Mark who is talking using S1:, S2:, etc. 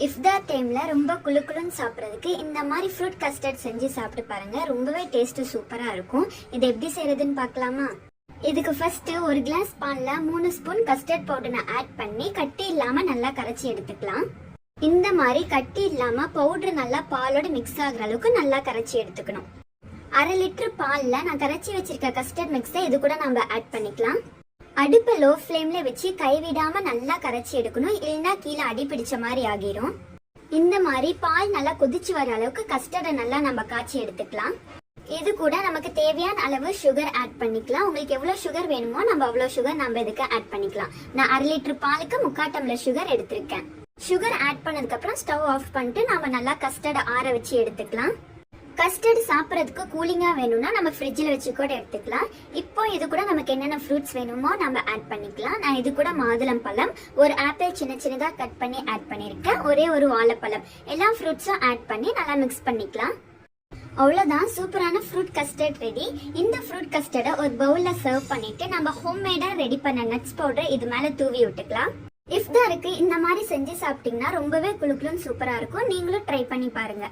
S1: இஃப்தார் டைம்ல ரொம்ப குளுக்குளுன்னு சாப்பிட்றதுக்கு இந்த மாதிரி ஃப்ரூட் கஸ்டர்ட் செஞ்சு சாப்பிட்டு பாருங்க. ரொம்பவே டேஸ்ட் சூப்பரா இருக்கும். இது எப்படி செய்யறதுன்னு பார்க்கலாமா? இதுக்கு ஃபர்ஸ்ட் ஒரு கிளாஸ் பால்ல 3 ஸ்பூன் கஸ்டர்ட் பவுடரை ஆட் பண்ணி கட்டி இல்லாம நல்லா கரைச்சி எடுத்துக்கலாம். இந்த மாதிரி கட்டி இல்லாம பவுடர் நல்லா பாலோட மிக்ஸ் ஆகுற அளவுக்கு நல்லா கரைச்சி எடுத்துக்கணும். 1/2 லிட்டர் பால்ல நான் கரைச்சி வச்சிருக்க கஸ்டர்ட் மிக்ஸை இது கூட நம்ம ஆட் பண்ணிக்கலாம். அடுப்பை லோ ஃப்ளேம்ல வச்சு கைவிடாம நல்லா கரைச்சி எடுக்கணும், இல்லைன்னா கீழே அடி பிடிச்ச மாதிரி ஆகிரும். இந்த மாதிரி பால் நல்லா கொதிச்சு வர அளவுக்கு கஸ்டர்டை நல்லா நம்ம காய்ச்சி எடுத்துக்கலாம். இது கூட நமக்கு தேவையான அளவு சுகர் ஆட் பண்ணிக்கலாம். உங்களுக்கு எவ்வளவு சுகர் வேணுமோ நம்ம அவ்வளவு சுகர் நம்ம இதுக்கு ஆட் பண்ணிக்கலாம். நான் 1/2 லிட்டர் பாலுக்கு 3/4 டம்ளர் சுகர் எடுத்திருக்கேன். சுகர் ஆட் பண்ணதுக்கு அப்புறம் ஸ்டவ் ஆஃப் பண்ணிட்டு நம்ம நல்லா கஸ்டர்டை ஆற வச்சு எடுத்துக்கலாம். கஸ்டர்ட் சாப்பிட்றதுக்கு கூலிங்கா வேணும்னா நம்ம ஃப்ரிட்ஜில் வச்சு கூட எடுத்துக்கலாம். இப்போ இது கூட நமக்கு என்னென்ன ஃப்ரூட்ஸ் வேணுமோ நம்ம ஆட் பண்ணிக்கலாம். நான் இது கூட மாதுளம் பழம், ஒரு ஆப்பிள் சின்ன சின்னதாக கட் பண்ணி ஆட் பண்ணியிருக்கேன், ஒரே ஒரு வாழைப்பழம், எல்லா ஃப்ரூட்ஸும் ஆட் பண்ணி நல்லா மிக்ஸ் பண்ணிக்கலாம். அவ்வளோதான், சூப்பரான ஃப்ரூட் கஸ்டர்ட் ரெடி. இந்த ஃப்ரூட் கஸ்டர்டை ஒரு பவுலில் சர்வ் பண்ணிட்டு நம்ம ஹோம்மேடாக ரெடி பண்ண நட்ஸ் பவுடர் இது மேலே தூவி விட்டுக்கலாம். இஃப்தாருக்கு இந்த மாதிரி செஞ்சு சாப்பிட்டீங்கன்னா ரொம்பவே குளுக்குளுன்னு சூப்பராக இருக்கும். நீங்களும் ட்ரை பண்ணி பாருங்க.